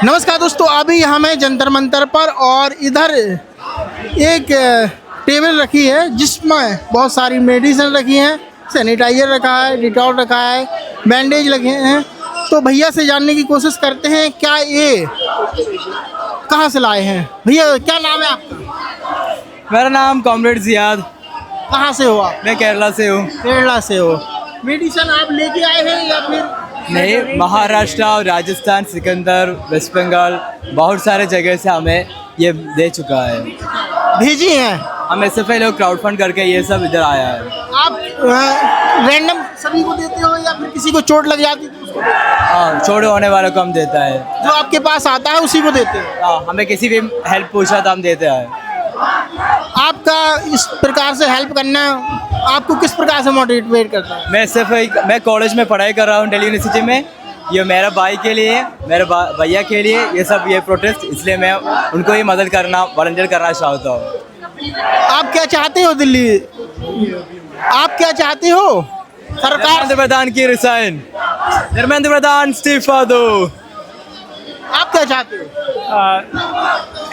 नमस्कार दोस्तों, अभी हम हैं जंतर मंतर पर और इधर एक टेबल रखी है जिसमें बहुत सारी मेडिसिन रखी हैं, सैनिटाइजर रखा है, डिटॉल रखा है, बैंडेज लगे हैं। तो भैया से जानने की कोशिश करते हैं क्या ये कहाँ से लाए हैं। भैया क्या नाम है आपका? मेरा नाम कॉमरेड जियाद। कहाँ से हो आप? मैं केरला से हूँ। केरला से हो। मेडिसिन आप लेके आए हैं या फिर? नहीं, महाराष्ट्र और राजस्थान, सिकंदर, वेस्ट बंगाल, बहुत सारे जगह से हमें ये दे चुका है। भेजी हैं? हम SFI लोग क्राउड फंड करके ये सब इधर आया है। आप रैंडम सभी को देते हो या फिर किसी को चोट लग जाती है तो हाँ, छोड़े होने वालों को हम देता है। जो आपके पास आता है उसी को देते हो? हाँ, हमें किसी भी हेल्प पूछा तो हम देते हैं। आपका इस प्रकार से हेल्प करना आपको किस प्रकार से मोटिवेट करता है? मैं कॉलेज में पढ़ाई कर रहा हूँ दिल्ली यूनिवर्सिटी में। ये मेरा भाई के लिए, मेरे भैया के लिए ये सब ये प्रोटेस्ट, इसलिए मैं उनको ये मदद करना, वॉलंटियर करना चाहता हूँ। आप क्या चाहते हो दिल्ली? आप क्या चाहते हो? सरकार धर्मेंद्र प्रधान की रिसाइन, धर्मेंद्र प्रधान इस्तीफा दो। आप क्या चाहते हो?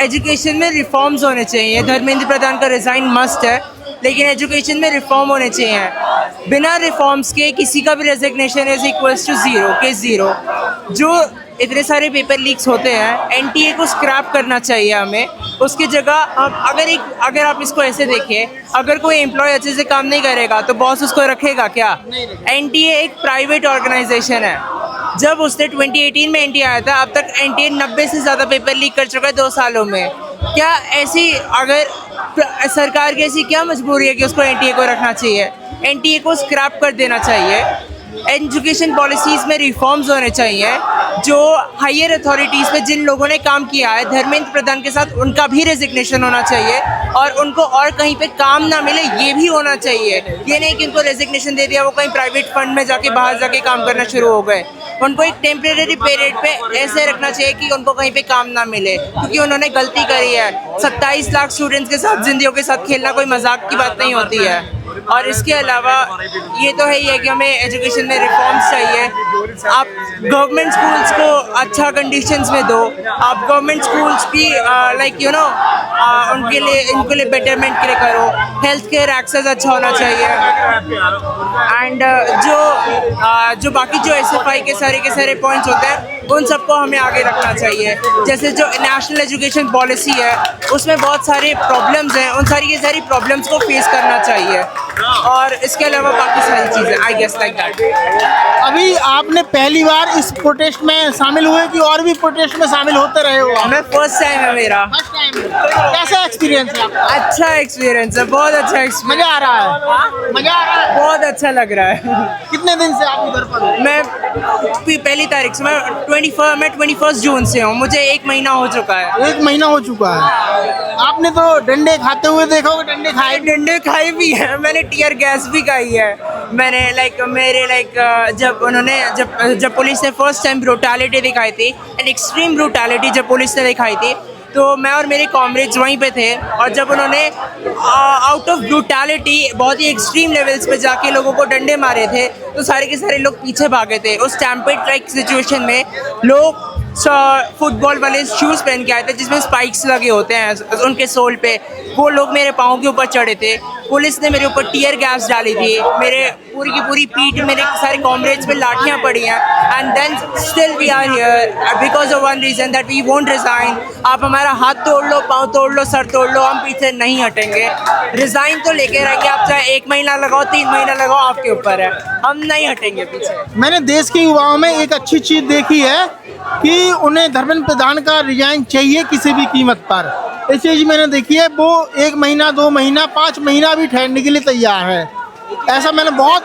एजुकेशन में रिफॉर्म्स होने चाहिए। धर्मेंद्र प्रधान का रिज़ाइन मस्ट है, लेकिन एजुकेशन में रिफॉर्म होने चाहिए। बिना रिफॉर्म्स के किसी का भी resignation is equals to zero के ज़ीरो। जो इतने सारे पेपर लीक्स होते हैं, NTA को स्क्रैप करना चाहिए हमें। उसकी जगह अगर आप इसको ऐसे देखें, अगर कोई एम्प्लॉय अच्छे से काम नहीं करेगा तो बॉस उसको रखेगा क्या? NTA एक प्राइवेट ऑर्गेनाइजेशन है। जब उसने 2018 में NTA आया था, अब तक NTA 90 से ज़्यादा पेपर लीक कर चुका है 2 सालों में। क्या ऐसी अगर सरकार की ऐसी क्या मजबूरी है कि उसको NTA को रखना चाहिए? NTA को स्क्रैप कर देना चाहिए। एजुकेशन पॉलिसीज़ में रिफॉर्म्स होने चाहिए। जो हायर अथॉरिटीज़ पे जिन लोगों ने काम किया है धर्मेंद्र प्रधान के साथ, उनका भी रेजिग्नेशन होना चाहिए और उनको और कहीं पे काम ना मिले ये भी होना चाहिए। ये नहीं कि उनको रेजिग्नेशन दे दिया, वो कहीं प्राइवेट फंड में जाके बाहर जाके काम करना शुरू हो गए। उनको एक टेम्परेरी पीरियड पे ऐसे रखना चाहिए कि उनको कहीं पे काम ना मिले, क्योंकि उन्होंने गलती करी है। 27 लाख स्टूडेंट्स के साथ, जिंदगियों के साथ खेलना कोई मजाक की बात नहीं होती है। और इसके अलावा ये तो है ही है कि हमें एजुकेशन में रिफॉर्म्स चाहिए। आप गवर्नमेंट स्कूल्स को अच्छा कंडीशंस में दो। आप गवर्नमेंट स्कूल्स भी इनके लिए बेटरमेंट के लिए करो। हेल्थ केयर एक्सेस अच्छा होना चाहिए। एंड जो बाकी जो SFI के सारे पॉइंट्स होते हैं उन सबको हमें आगे रखना चाहिए। जैसे जो नेशनल एजुकेशन पॉलिसी है उसमें बहुत सारे प्रॉब्लम्स हैं, उन सारी की सारी प्रॉब्लम्स को फेस करना चाहिए। और इसके अलावा बाकी सारी चीज़ें आई गेस लाइक दैट। अभी आपने पहली बार इस प्रोटेस्ट में शामिल हुए कि और भी प्रोटेस्ट में शामिल होते रहे हो? मैं फर्स्ट टाइम है मेरा। First time. कैसा एक्सपीरियंस है आपका? अच्छा एक्सपीरियंस है, बहुत अच्छा एक्सपीरियंस। मजा आ रहा है? मजा आ रहा है? बहुत अच्छा लग रहा है। कितने दिन से आप इधर पर हो? मैं पहली तारीख से, मैं 21 जून से हूँ। मुझे 1 महीना हो चुका है। 1 महीना हो चुका है। आपने तो डंडे खाते हुए देखा होगा। डंडे खाए भी हैं, मैंने टीयर गैस भी खाई है। मैंने जब पुलिस ने फर्स्ट टाइम ब्रूटैलिटी दिखाई थी, एन एक्सट्रीम ब्रूटैलिटी जब पुलिस ने दिखाई थी, तो मैं और मेरे कॉमरेड्स वहीं पे थे। और जब उन्होंने आउट ऑफ ब्रूटैलिटी बहुत ही एक्सट्रीम लेवल्स पे जाके लोगों को डंडे मारे थे, तो सारे के सारे लोग पीछे भागे थे। उस स्टैम्पेड लाइक सिचुएशन में लोग फुटबॉल वाले शूज़ पहन के आए थे जिसमें स्पाइक्स लगे होते हैं उनके सोल पे। वो लोग मेरे पाँव के ऊपर चढ़े थे। पुलिस ने मेरे ऊपर टीयर गैस डाली थी। मेरे पूरी की पूरी पीठ, मेरे सारे कॉमरेड्स पे लाठियाँ पड़ी हैं। And then still we are here because of one reason that we won't resign. आप हमारा हाथ तोड़ लो, पाँव तोड़ लो, सर तोड़ लो, हम पीछे नहीं हटेंगे। रिज़ाइन तो लेके रहेंगे, आप चाहे 1 महीना लगाओ, 3 महीना लगाओ, आपके ऊपर है। हम नहीं हटेंगे पीछे। मैंने देश के युवाओं में एक अच्छी चीज़ देखी है कि उन्हें धर्मेंद्र प्रधान का रिजाइन चाहिए किसी भी कीमत पर। ये चीज़ मैंने देखी है। वो 1 महीना, 2 महीना, 5 महीना भी ठहरने के लिए तैयार है। ऐसा मैंने बहुत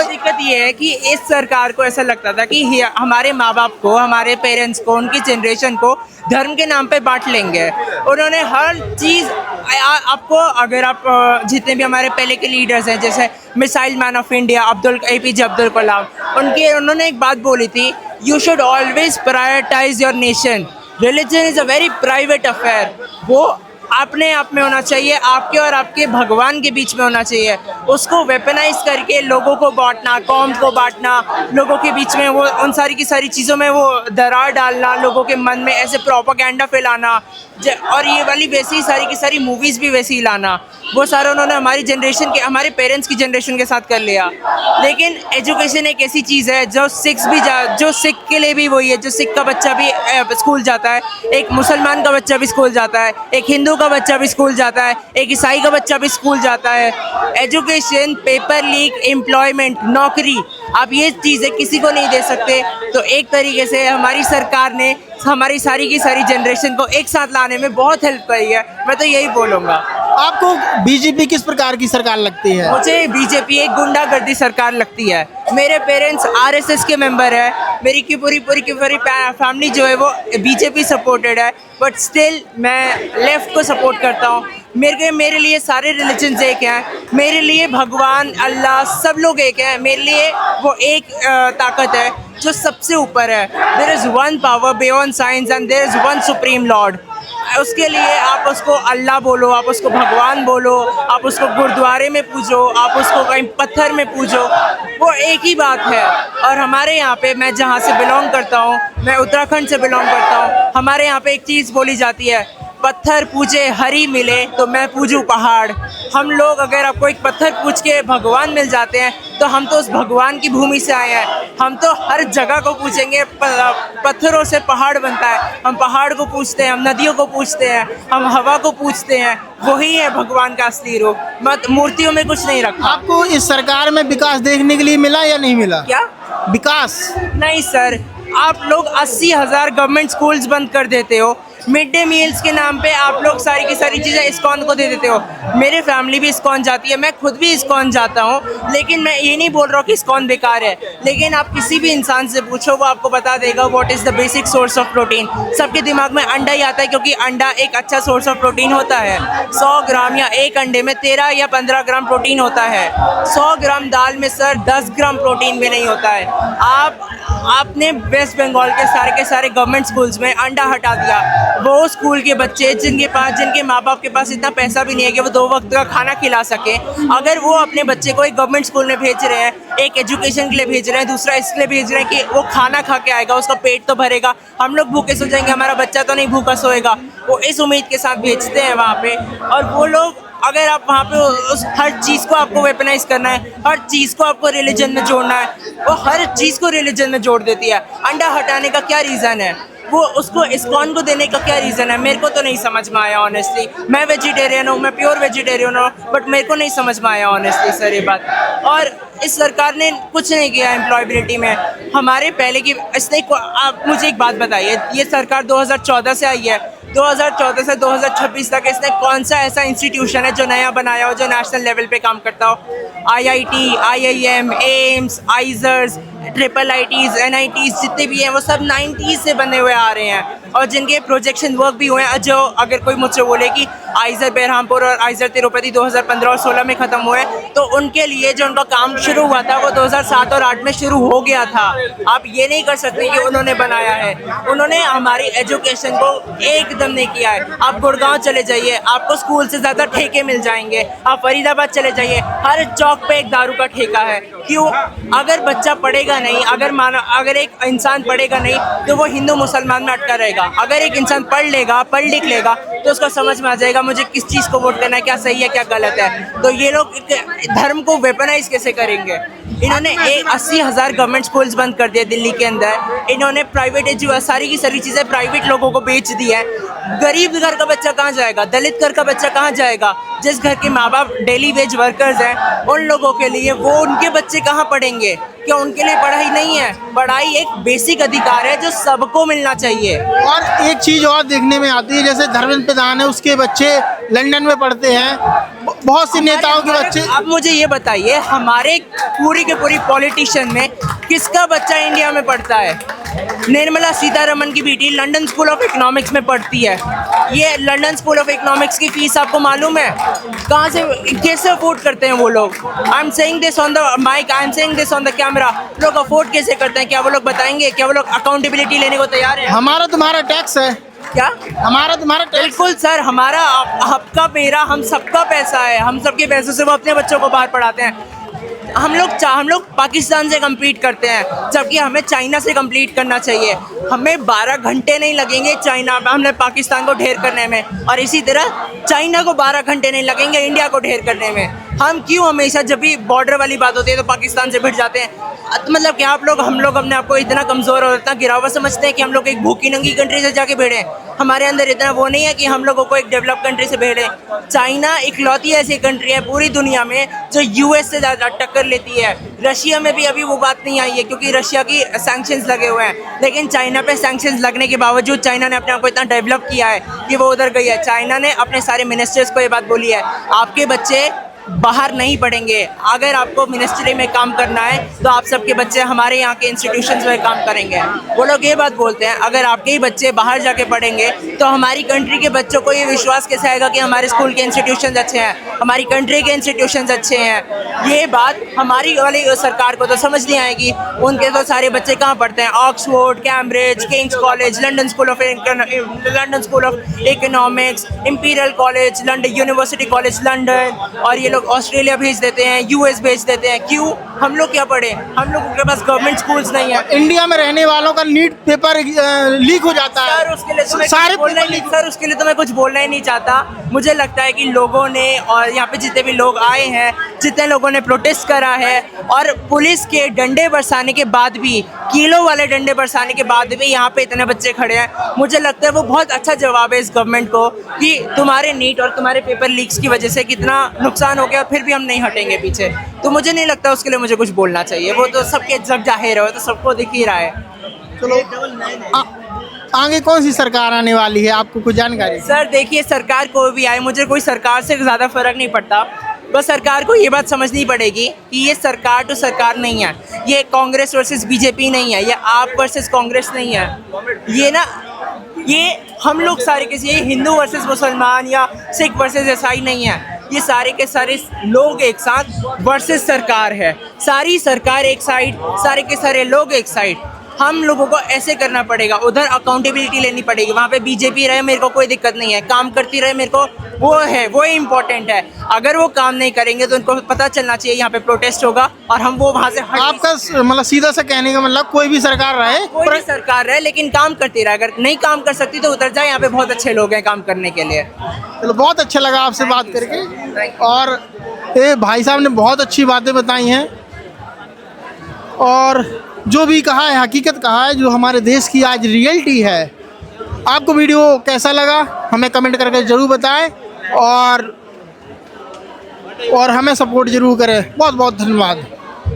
दिक्कत ये है कि इस सरकार को ऐसा लगता था कि हमारे माँ बाप को, हमारे पेरेंट्स को, उनकी जनरेशन को धर्म के नाम पे बांट लेंगे। उन्होंने हर चीज़ आपको, अगर आप जितने भी हमारे पहले के लीडर्स हैं, जैसे missile man of India APJ Abdul Kalam, उन्होंने एक बात बोली थी, you should always prioritise your nation. Religion is a very private affair. वो अपने आप में होना चाहिए, आपके और आपके भगवान के बीच में होना चाहिए। उसको वेपनाइज करके लोगों को बांटना, कौम को बांटना, लोगों के बीच में वो उन सारी की सारी चीज़ों में वो दरार डालना, लोगों के मन में ऐसे प्रोपेगेंडा फैलाना, और ये वाली वैसी सारी की सारी मूवीज़ भी वैसी ही लाना, वो सारा उन्होंने हमारी जनरेशन के, हमारे पेरेंट्स की जनरेशन के साथ कर लिया। लेकिन एजुकेशन एक ऐसी चीज़ है जो जो सिख के लिए भी वही है, जो सिख का बच्चा भी स्कूल जाता है, एक मुसलमान का बच्चा भी स्कूल जाता है, एक हिंदू का बच्चा भी स्कूल जाता है, एक ईसाई का बच्चा भी स्कूल जाता है। एजुकेशन, पेपर लीक, एम्प्लॉयमेंट, नौकरी, आप ये चीज़ें किसी को नहीं दे सकते। तो एक तरीके से हमारी सरकार ने हमारी सारी की सारी जनरेशन को एक साथ लाने में बहुत हेल्प करी है, मैं तो यही बोलूँगा। आपको बीजेपी किस प्रकार की सरकार लगती है? मुझे बीजेपी एक गुंडागर्दी सरकार लगती है। मेरे पेरेंट्स आरएसएस के मेंबर है, मेरी की पूरी फैमिली जो है वो बीजेपी सपोर्टेड है, बट स्टिल मैं लेफ्ट को सपोर्ट करता हूँ। मेरे लिए सारे रिलीजन्स एक हैं, मेरे लिए भगवान, अल्लाह, सब लोग एक हैं। मेरे लिए वो एक ताकत है जो सबसे ऊपर है। There is one power beyond science and there is one supreme lord. उसके लिए आप उसको अल्लाह बोलो, आप उसको भगवान बोलो, आप उसको गुरुद्वारे में पूजो, आप उसको कहीं पत्थर में पूजो, वो एक ही बात है। और हमारे यहाँ पे, मैं जहाँ से बिलोंग करता हूँ, मैं उत्तराखंड से बिलोंग करता हूँ, हमारे यहाँ पे एक चीज़ बोली जाती है, पत्थर पूजे हरी मिले तो मैं पूजूं पहाड़। हम लोग अगर आपको एक पत्थर पूछ के भगवान मिल जाते हैं तो हम तो उस भगवान की भूमि से आए हैं, हम तो हर जगह को पूछेंगे। पत्थरों से पहाड़ बनता है, हम पहाड़ को पूछते हैं, हम नदियों को पूछते हैं, हम हवा को पूछते हैं, वही है भगवान का असली रूप। मत मूर्तियों में कुछ नहीं रखा। आपको इस सरकार में विकास देखने के लिए मिला या नहीं मिला? क्या विकास? नहीं सर, आप लोग 80,000 गवर्नमेंट स्कूल्स बंद कर देते हो, मिड डे मील्स के नाम पे आप लोग सारी की सारी चीज़ें इस्कॉन को दे देते हो। मेरे फैमिली भी इस्कॉन जाती है, मैं खुद भी इस्कॉन जाता हूँ, लेकिन मैं ये नहीं बोल रहा हूँ कि इस्कॉन बेकार है। लेकिन आप किसी भी इंसान से पूछो, वो आपको बता देगा what is the basic source of protein. सबके दिमाग में अंडा ही आता है, क्योंकि अंडा एक अच्छा सोर्स ऑफ प्रोटीन होता है। 100 ग्राम या एक अंडे में 13 या 15 ग्राम प्रोटीन होता है। 100 ग्राम दाल में सर 10 ग्राम प्रोटीन भी नहीं होता है। आपने वेस्ट बंगाल के सारे गवर्नमेंट स्कूल्स में अंडा हटा दिया। वो स्कूल के बच्चे जिनके माँ बाप के पास इतना पैसा भी नहीं है कि वो 2 वक्त का खाना खिला सके, अगर वो अपने बच्चे को एक गवर्नमेंट स्कूल में भेज रहे हैं, एक एजुकेशन के लिए भेज रहे हैं, दूसरा इसलिए भेज रहे हैं कि वो खाना खा के आएगा, उसका पेट तो भरेगा, हम लोग भूखे सो जाएंगे, हमारा बच्चा तो नहीं भूखा सोएगा, वो इस उम्मीद के साथ भेजते हैं वहाँ पे। और वो लोग, अगर आप वहाँ पे उस हर चीज़ को आपको वेपनाइज करना है, हर चीज़ को आपको रिलीजन में जोड़ना है, वो हर चीज़ को रिलीजन में जोड़ देती है। अंडा हटाने का क्या रीज़न है? वो उसको इस्कॉन को देने का क्या रीज़न है? मेरे को तो नहीं समझ में आया ऑनेस्टली। मैं वेजिटेरियन हूँ, मैं प्योर वेजिटेरियन हूँ, बट मेरे को नहीं समझ में आया ऑनेस्टली सर ये बात। और इस सरकार ने कुछ नहीं किया एम्प्लॉयबिलिटी में। हमारे पहले की आप मुझे एक बात बताइए, ये सरकार 2014 से आई है, 2014 से 2026 तक इसने कौन सा ऐसा इंस्टीट्यूशन है जो नया बनाया हो, जो नेशनल लेवल पे काम करता हो? IIT, IIM, AIIMS, IISERs, IIITs, NITs जितने भी हैं वो सब 90s से बने हुए आ रहे हैं, और जिनके प्रोजेक्शन वर्क भी हुए हैं। जो अगर कोई मुझसे बोले कि आइजर बेरहामपुर और आइजर तिरुपति 2015 और 16 में ख़त्म हुए, तो उनके लिए जो उनका काम शुरू हुआ था वो 2007 और 8 में शुरू हो गया था। आप ये नहीं कर सकते कि उन्होंने बनाया है। उन्होंने हमारी एजुकेशन को एकदम नहीं किया है। आप गुड़गांव चले जाइए, आपको स्कूल से ज़्यादा ठेके मिल जाएंगे। आप फरीदाबाद चले जाइए, हर चौक पे एक दारू का ठेका है। क्यों? अगर बच्चा पढ़ेगा नहीं, अगर एक इंसान पढ़ेगा नहीं तो वो हिंदू मुसलमान में अटका रहेगा। अगर एक इंसान पढ़ लिख लेगा तो उसको समझ में आ जाएगा मुझे किस चीज़ को वोट करना है, क्या सही है क्या गलत है। तो ये लोग धर्म को वेपनाइज कैसे करेंगे? इन्होंने 80,000 गवर्नमेंट स्कूल्स बंद कर दिए दिल्ली के अंदर। इन्होंने सारी की सारी चीज़ें प्राइवेट लोगों को बेच दी है। गरीब घर का बच्चा कहाँ जाएगा? दलित घर का बच्चा कहाँ जाएगा? जिस घर के माँ बाप डेली वेज वर्कर्स हैं, उन लोगों के लिए वो उनके बच्चे कहाँ पढ़ेंगे? क्या उनके लिए पढ़ाई नहीं है? पढ़ाई एक बेसिक अधिकार है जो सबको मिलना चाहिए। और एक चीज़ और देखने में आती है, जैसे धर्मेंद्र प्रधान है, उसके बच्चे लंदन में पढ़ते हैं, बहुत से नेताओं के बच्चे। अब मुझे ये बताइए, हमारे पूरी के पूरी पॉलिटिशियन में किसका बच्चा इंडिया में पढ़ता है? निर्मला सीतारमन की बेटी लंदन स्कूल ऑफ इकोनॉमिक्स में पढ़ती है। ये लंदन स्कूल ऑफ इकोनॉमिक्स की फीस आपको मालूम है? कहाँ से, कैसे अफोर्ड करते हैं वो लोग? I am saying this on the mic, I am saying this on the camera. लोग अफोर्ड कैसे करते हैं? क्या वो लोग बताएंगे? क्या वो लोग अकाउंटेबिलिटी लेने को तैयार है? हमारा तुम्हारा टैक्स है। क्या हमारा तुम्हारा टैक्स। बिल्कुल सर, हमारा आपका मेरा हम सबका पैसा है, हम सबके पैसों से वो अपने बच्चों को बाहर पढ़ाते हैं। हम लोग पाकिस्तान से कम्पीट करते हैं, जबकि हमें चाइना से कम्पीट करना चाहिए। हमें 12 घंटे नहीं लगेंगे चाइना में, हमने पाकिस्तान को ढेर करने में, और इसी तरह चाइना को 12 घंटे नहीं लगेंगे इंडिया को ढेर करने में। हम क्यों हमेशा जब भी बॉर्डर वाली बात होती है तो पाकिस्तान से भिड़ जाते हैं? मतलब क्या हम लोग अपने आप को इतना कमज़ोर और इतना गिरा हुआ समझते हैं कि हम लोग एक भूखी नंगी कंट्री से जाके भिड़े? हमारे अंदर इतना वो नहीं है कि हम लोगों को एक डेवलप कंट्री से भिड़े। चाइना इकलौती ऐसी कंट्री है पूरी दुनिया में जो यूएस से ज़्यादा टक्कर लेती है। रशिया में भी अभी वो बात नहीं आई है क्योंकि रशिया की सैंक्शंस लगे हुए हैं, लेकिन चाइना पे सैंक्शंस लगने के बावजूद चाइना ने अपने आप को इतना डेवलप किया है कि वो उधर गई है। चाइना ने अपने सारे मिनिस्टर्स को ये बात बोली है, आपके बच्चे बाहर नहीं पढ़ेंगे, अगर आपको मिनिस्ट्री में काम करना है तो आप सबके बच्चे हमारे यहाँ के इंस्टीट्यूशंस में काम करेंगे। वो लोग ये बात बोलते हैं अगर आपके ही बच्चे बाहर जाके पढ़ेंगे तो हमारी कंट्री के बच्चों को ये विश्वास कैसे आएगा कि हमारे स्कूल के इंस्टीट्यूशंस अच्छे हैं, हमारी कंट्री के इंस्टीट्यूशंस अच्छे हैं। ये बात हमारी वाली सरकार को तो समझ नहीं आएगी। उनके तो सारे बच्चे कहाँ पढ़ते हैं? Oxford, Cambridge, Kings college, London school of economics, imperial college London, university college London, और ये लोग ऑस्ट्रेलिया भेज देते हैं, यूएस भेज देते हैं। क्यों? हम लोग क्या पढ़े? हम लोगों के पास गवर्नमेंट स्कूल्स नहीं है। इंडिया में रहने वालों का नीट पेपर लीक हो जाता है। सर उसके लिए तो मैं सारे कुछ बोलना ही नहीं चाहता। मुझे लगता है कि लोगों ने, और यहाँ पे जितने भी लोग आए हैं, जितने लोगों ने प्रोटेस्ट करा है, और पुलिस के डंडे बरसाने के बाद भी, किलो वाले डंडे बरसाने के बाद भी यहाँ पे इतने बच्चे खड़े हैं, मुझे लगता है वो बहुत अच्छा जवाब है इस गवर्नमेंट को कि तुम्हारे नीट और तुम्हारे पेपर लीक्स की वजह से कितना नुकसान हो गया, फिर भी हम नहीं हटेंगे पीछे। तो मुझे नहीं लगता उसके लिए मुझे कुछ बोलना चाहिए, वो तो सबके जग जाहिर है, तो सबको दिख ही रहा है। चलो आगे कौन सी सरकार आने वाली है, आपको कुछ जानकारी? सर देखिए, सरकार कोई भी आए, मुझे कोई सरकार से ज़्यादा फर्क नहीं पड़ता। बस सरकार को ये बात समझनी पड़ेगी कि ये सरकार तो सरकार नहीं है, ये कांग्रेस वर्सेस बीजेपी नहीं है, ये आप वर्सेस कांग्रेस नहीं है, ये हम लोग सारे किसी, ये हिंदू वर्सेस मुसलमान या सिख वर्सेस ईसाई नहीं है, ये सारे के सारे लोग एक साथ वर्सेस सरकार है। सारी सरकार एक साइड, सारे के सारे लोग एक साइड। हम लोगों को ऐसे करना पड़ेगा, उधर अकाउंटेबिलिटी लेनी पड़ेगी। वहाँ पे बीजेपी रहे मेरे को कोई दिक्कत नहीं है, काम करती रहे मेरे को वो इम्पोर्टेंट है। अगर वो काम नहीं करेंगे तो उनको पता चलना चाहिए यहाँ पे प्रोटेस्ट होगा और हम वो वहाँ से आपका मतलब सीधा सा कहने का मतलब कोई भी सरकार रहे, कोई भी सरकार रहे, लेकिन काम करती रहे। अगर नहीं काम कर सकती तो उधर जाए, यहाँ पे बहुत अच्छे लोग हैं काम करने के लिए। चलो बहुत अच्छा लगा आपसे बात करके, और ये भाई साहब ने बहुत अच्छी बातें बताई हैं और जो भी कहा है हकीकत कहा है, जो हमारे देश की आज रियलिटी है। आपको वीडियो कैसा लगा हमें कमेंट करके ज़रूर बताएं और हमें सपोर्ट ज़रूर करें। बहुत बहुत धन्यवाद।